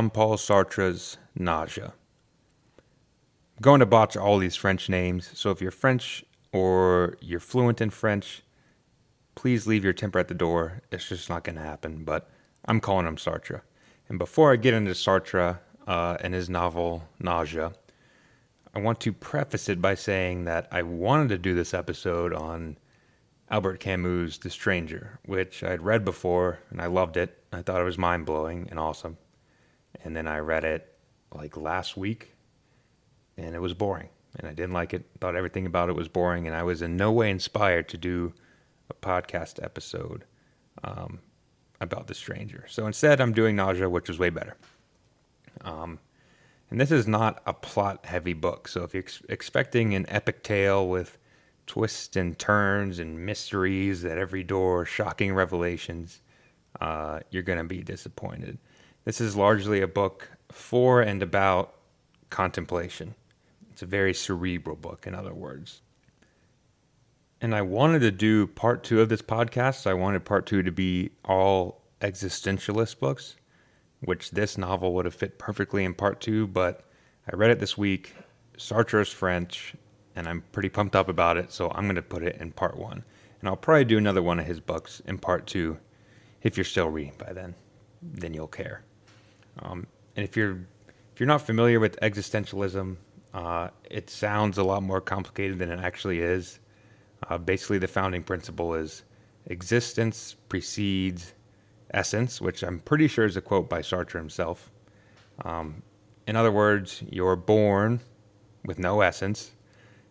Jean-Paul Sartre's Nausea. I'm going to botch all these French names, so if you're French or you're fluent in French, please leave your temper at the door. It's just not going to happen, but I'm calling him Sartre. And before I get into Sartre and his novel Nausea, I want to preface it by saying that I wanted to do this episode on Albert Camus' The Stranger, which I'd read before and I loved it. I thought it was mind-blowing and awesome. And then I read it like last week and it was boring. And I didn't like it, thought everything about it was boring, and I was in no way inspired to do a podcast episode about The Stranger. So instead I'm doing Nausea, which was way better. And this is not a plot-heavy book, so if you're expecting an epic tale with twists and turns and mysteries at every door, shocking revelations, you're going to be disappointed. This is largely a book for and about contemplation. It's a very cerebral book, in other words. And I wanted to do part 2 of this podcast. I wanted part 2 to be all existentialist books, which this novel would have fit perfectly in part 2, but I read it this week. Sartre is French, and I'm pretty pumped up about it, so I'm going to put it in part 1. And I'll probably do another one of his books in part 2. If you're still reading by then you'll care. And if you're not familiar with existentialism, it sounds a lot more complicated than it actually is. Basically, the founding principle is existence precedes essence, which I'm pretty sure is a quote by Sartre himself. In other words, you're born with no essence,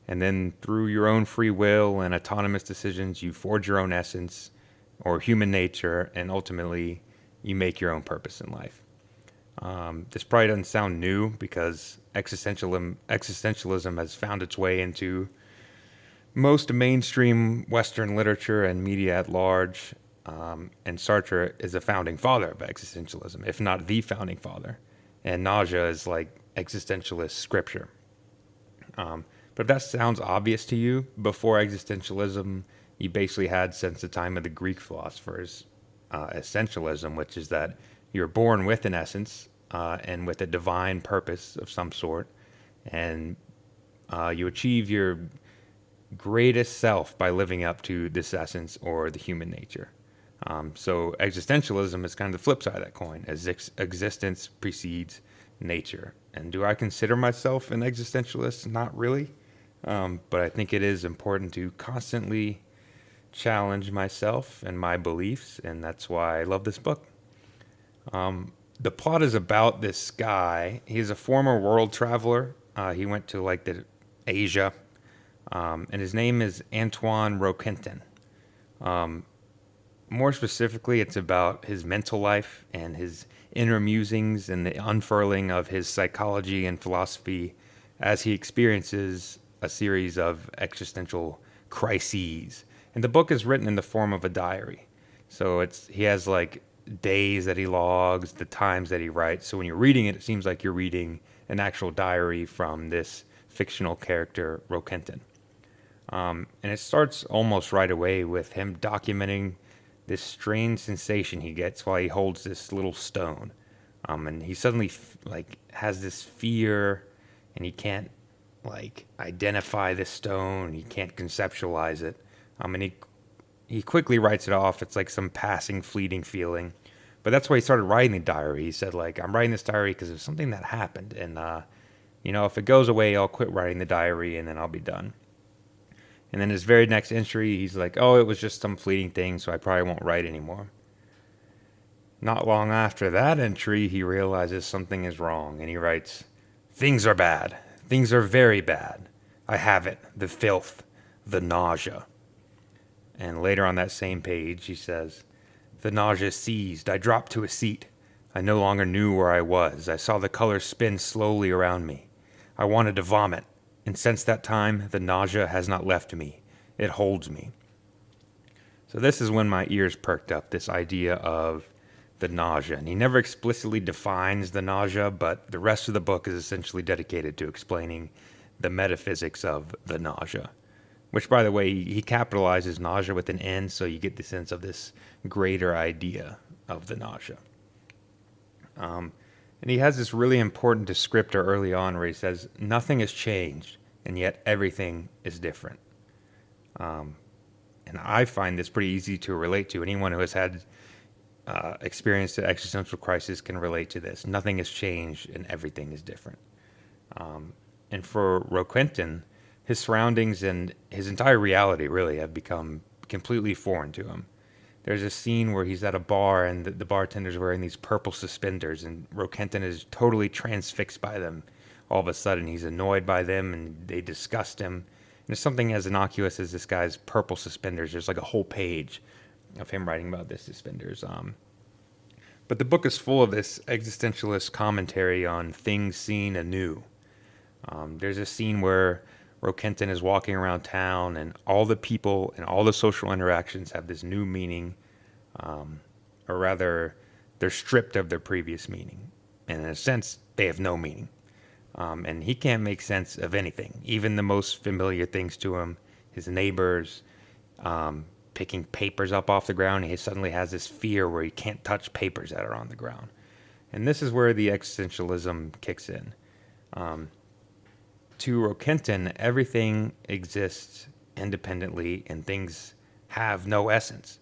and then through your own free will and autonomous decisions, you forge your own essence or human nature, and ultimately you make your own purpose in life. This probably doesn't sound new because existentialism has found its way into most mainstream Western literature and media at large. And Sartre is a founding father of existentialism, if not the founding father. And Nausea is like existentialist scripture. But if that sounds obvious to you, before existentialism, you basically had, since the time of the Greek philosophers, essentialism, which is that you're born with an essence and with a divine purpose of some sort, and you achieve your greatest self by living up to this essence or the human nature. So existentialism is kind of the flip side of that coin, as existence precedes nature. And do I consider myself an existentialist? Not really. But I think it is important to constantly challenge myself and my beliefs, and that's why I love this book. The plot is about this guy. He's a former world traveler. He went to Asia, and his name is Antoine Roquentin. More specifically, it's about his mental life and his inner musings and the unfurling of his psychology and philosophy as he experiences a series of existential crises. And the book is written in the form of a diary. So he has days that he logs, the times that he writes. So when you're reading it, it seems like you're reading an actual diary from this fictional character, Roquentin. And it starts almost right away with him documenting this strange sensation he gets while he holds this little stone. And he suddenly has this fear, and he can't identify this stone. He can't conceptualize it. And he quickly writes it off. It's like some passing, fleeting feeling. But that's why he started writing the diary. He said, I'm writing this diary because of something that happened. And, if it goes away, I'll quit writing the diary and then I'll be done. And then his very next entry, he's like, oh, it was just some fleeting thing, so I probably won't write anymore. Not long after that entry, he realizes something is wrong, and he writes, things are bad. Things are very bad. I have it. The filth. The nausea. And later on that same page, he says, the nausea seized. I dropped to a seat. I no longer knew where I was. I saw the colors spin slowly around me. I wanted to vomit. And since that time, the nausea has not left me. It holds me. So this is when my ears perked up, this idea of the nausea. And he never explicitly defines the nausea, but the rest of the book is essentially dedicated to explaining the metaphysics of the nausea. Which, by the way, he capitalizes nausea with an N, so you get the sense of this greater idea of the nausea. And he has this really important descriptor early on where he says, nothing has changed, and yet everything is different. And I find this pretty easy to relate to. Anyone who has had experienced the existential crisis can relate to this. Nothing has changed, and everything is different. And for Roquentin, his surroundings and his entire reality really have become completely foreign to him. There's a scene where he's at a bar and the bartender's wearing these purple suspenders, and Roquentin is totally transfixed by them. All of a sudden, he's annoyed by them, and they disgust him. And there's something as innocuous as this guy's purple suspenders. There's like a whole page of him writing about this suspenders. But the book is full of this existentialist commentary on things seen anew. There's a scene where Roquentin is walking around town, and all the people and all the social interactions have this new meaning, or rather, they're stripped of their previous meaning. And in a sense, they have no meaning. And he can't make sense of anything, even the most familiar things to him, his neighbors, picking papers up off the ground. He suddenly has this fear where he can't touch papers that are on the ground. And this is where the existentialism kicks in. To Roquentin, everything exists independently and things have no essence.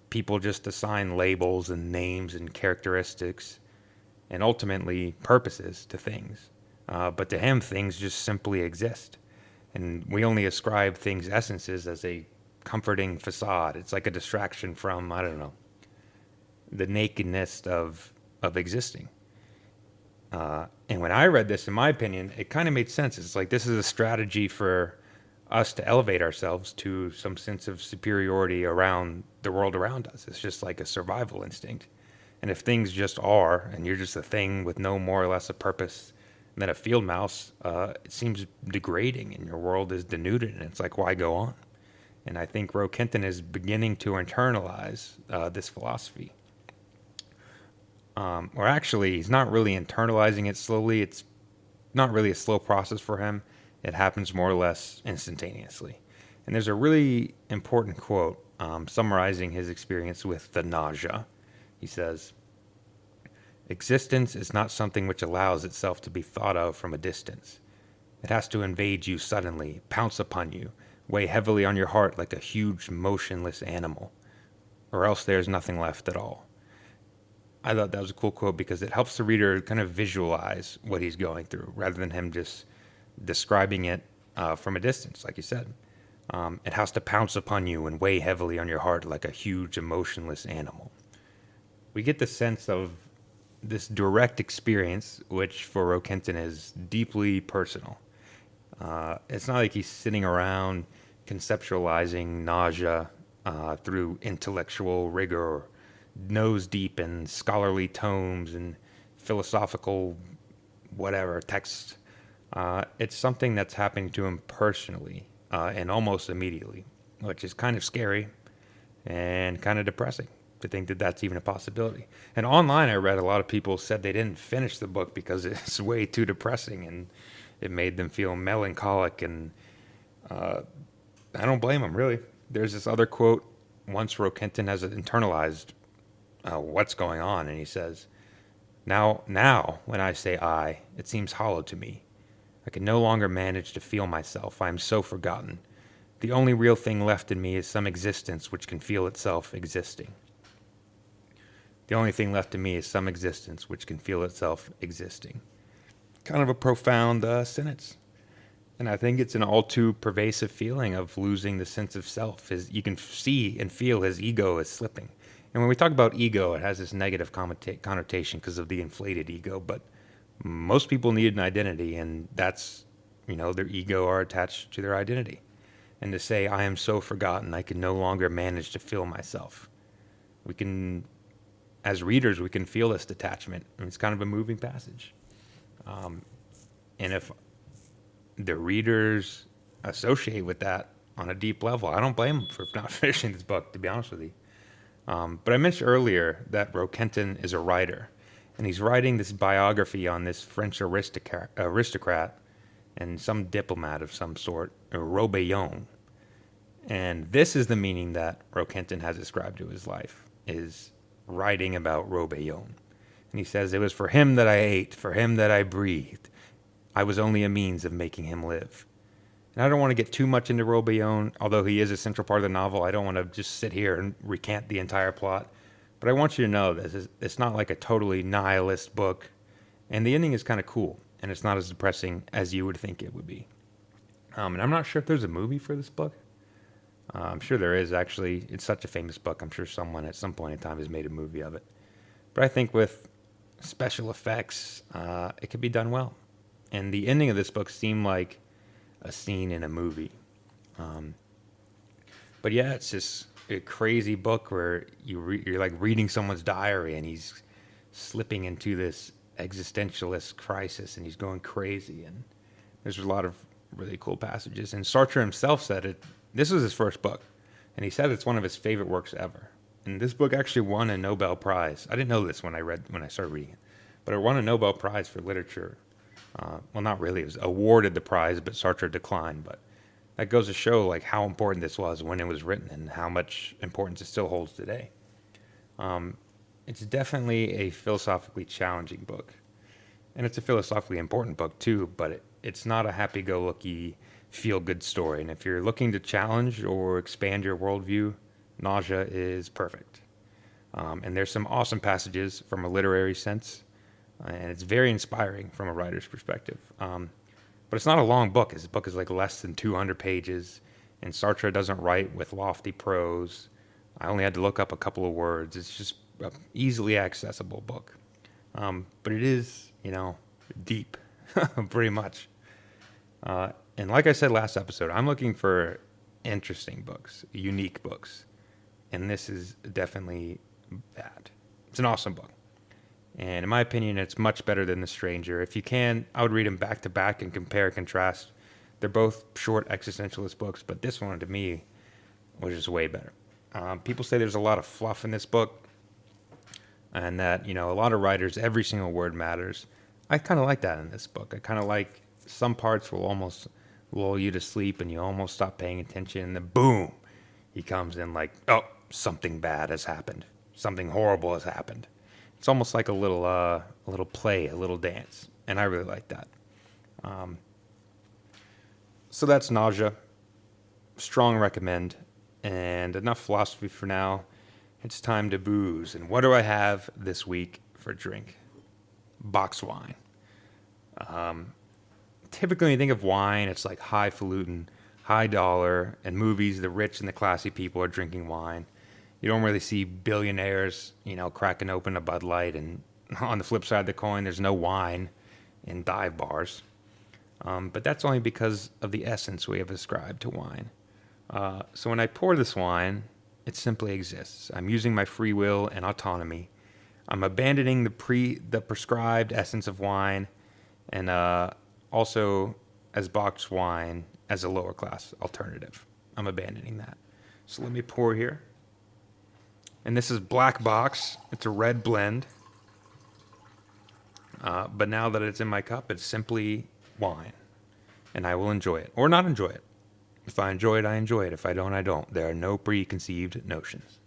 People just assign labels and names and characteristics and ultimately purposes to things. But to him, things just simply exist. And we only ascribe things essences as a comforting facade. It's like a distraction from, I don't know, the nakedness of existing. And when I read this, in my opinion, it kind of made sense. It's like this is a strategy for us to elevate ourselves to some sense of superiority around the world around us. It's just like a survival instinct. And if things just are, and you're just a thing with no more or less a purpose than a field mouse, it seems degrading and your world is denuded. And it's like, why go on? And I think Roquentin is beginning to internalize this philosophy. Or actually, he's not really internalizing it slowly. It's not really a slow process for him. It happens more or less instantaneously. And there's a really important quote summarizing his experience with the nausea. He says, "Existence is not something which allows itself to be thought of from a distance. It has to invade you suddenly, pounce upon you, weigh heavily on your heart like a huge motionless animal, or else there's nothing left at all." I thought that was a cool quote because it helps the reader kind of visualize what he's going through rather than him just describing it from a distance, like you said. It has to pounce upon you and weigh heavily on your heart like a huge emotionless animal. We get the sense of this direct experience, which for Roquentin is deeply personal. It's not like he's sitting around conceptualizing nausea through intellectual rigor or nose deep in scholarly tomes and philosophical whatever text. It's something that's happening to him personally and almost immediately, which is kind of scary and kind of depressing to think that that's even a possibility. And online, I read a lot of people said they didn't finish the book because it's way too depressing and it made them feel melancholic. And I don't blame them, really. There's this other quote once Roquentin has internalized what's going on, and he says, Now, when I say I, it seems hollow to me. I can no longer manage to feel myself. I am so forgotten. The only real thing left in me is some existence which can feel itself existing. The only thing left in me is some existence which can feel itself existing. Kind of a profound sentence. And I think it's an all too pervasive feeling of losing the sense of self. You can see and feel his ego is slipping. And when we talk about ego, it has this negative connotation because of the inflated ego. But most people need an identity, and that's, their ego are attached to their identity. And to say, I am so forgotten, I can no longer manage to feel myself. We can, as readers, we can feel this detachment. And it's kind of a moving passage. And if the readers associate with that on a deep level, I don't blame them for not finishing this book, to be honest with you. But I mentioned earlier that Roquentin is a writer, and he's writing this biography on this French aristocrat and some diplomat of some sort, a Robillon. And this is the meaning that Roquentin has ascribed to his life, is writing about Robillon. And he says, "It was for him that I ate, for him that I breathed. I was only a means of making him live." And I don't want to get too much into Robillon, although he is a central part of the novel. I don't want to just sit here and recant the entire plot. But I want you to know this it's not like a totally nihilist book. And the ending is kind of cool, and it's not as depressing as you would think it would be. And I'm not sure if there's a movie for this book. I'm sure there is, actually. It's such a famous book. I'm sure someone at some point in time has made a movie of it. But I think with special effects, it could be done well. And the ending of this book seemed like a scene in a movie. But yeah, it's just a crazy book where you're like reading someone's diary, and he's slipping into this existentialist crisis, and he's going crazy. And there's a lot of really cool passages. And Sartre himself said it. This was his first book, and he said it's one of his favorite works ever. And this book actually won a Nobel Prize. I didn't know this when I started reading it, but it won a Nobel Prize for literature. Well, not really. It was awarded the prize, but Sartre declined. But that goes to show like how important this was when it was written, and how much importance it still holds today. It's definitely a philosophically challenging book, and it's a philosophically important book too. But it's not a happy-go-lucky, feel-good story. And if you're looking to challenge or expand your worldview, Nausea is perfect. And there's some awesome passages from a literary sense. And it's very inspiring from a writer's perspective. But it's not a long book. This book is like less than 200 pages, and Sartre doesn't write with lofty prose. I only had to look up a couple of words. It's just an easily accessible book. But it is, deep, pretty much. And like I said last episode, I'm looking for interesting books, unique books. And this is definitely that. It's an awesome book. And in my opinion, it's much better than The Stranger. If you can, I would read them back to back and compare and contrast. They're both short existentialist books, but this one, to me, was just way better. People say there's a lot of fluff in this book, and that, a lot of writers, every single word matters. I kind of like that in this book. I kind of like some parts will almost lull you to sleep, and you almost stop paying attention, and then boom, he comes in like, oh, something bad has happened. Something horrible has happened. It's almost like a little play, a little dance, and I really like that. So that's Nausea. Strong recommend, and enough philosophy for now. It's time to booze. And what do I have this week for drink? Box wine. Typically, when you think of wine, it's like highfalutin, high dollar, and movies, the rich and the classy people are drinking wine. You don't really see billionaires, cracking open a Bud Light, and on the flip side of the coin, there's no wine in dive bars. But that's only because of the essence we have ascribed to wine. So when I pour this wine, it simply exists. I'm using my free will and autonomy. I'm abandoning the prescribed essence of wine, and also as boxed wine as a lower class alternative. I'm abandoning that. So let me pour here. And this is Black Box. It's a red blend. But now that it's in my cup, it's simply wine. And I will enjoy it. Or not enjoy it. If I enjoy it, I enjoy it. If I don't, I don't. There are no preconceived notions.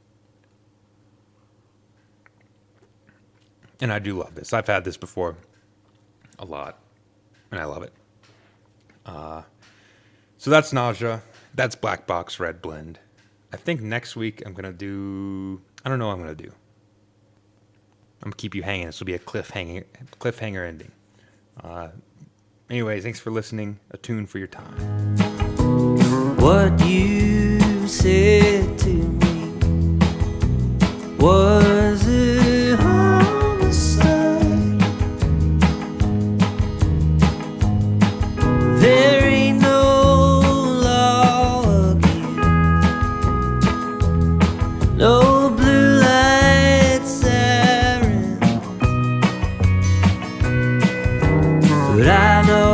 And I do love this. I've had this before a lot. And I love it. So that's Nausea. That's Black Box Red Blend. I think next week I'm going to do... I don't know what I'm going to do. I'm going to keep you hanging. This will be a cliffhanger ending. Anyways, thanks for listening. A tune for your time. What you said to me was a homicide. There ain't no law again, no blue light siren, but I know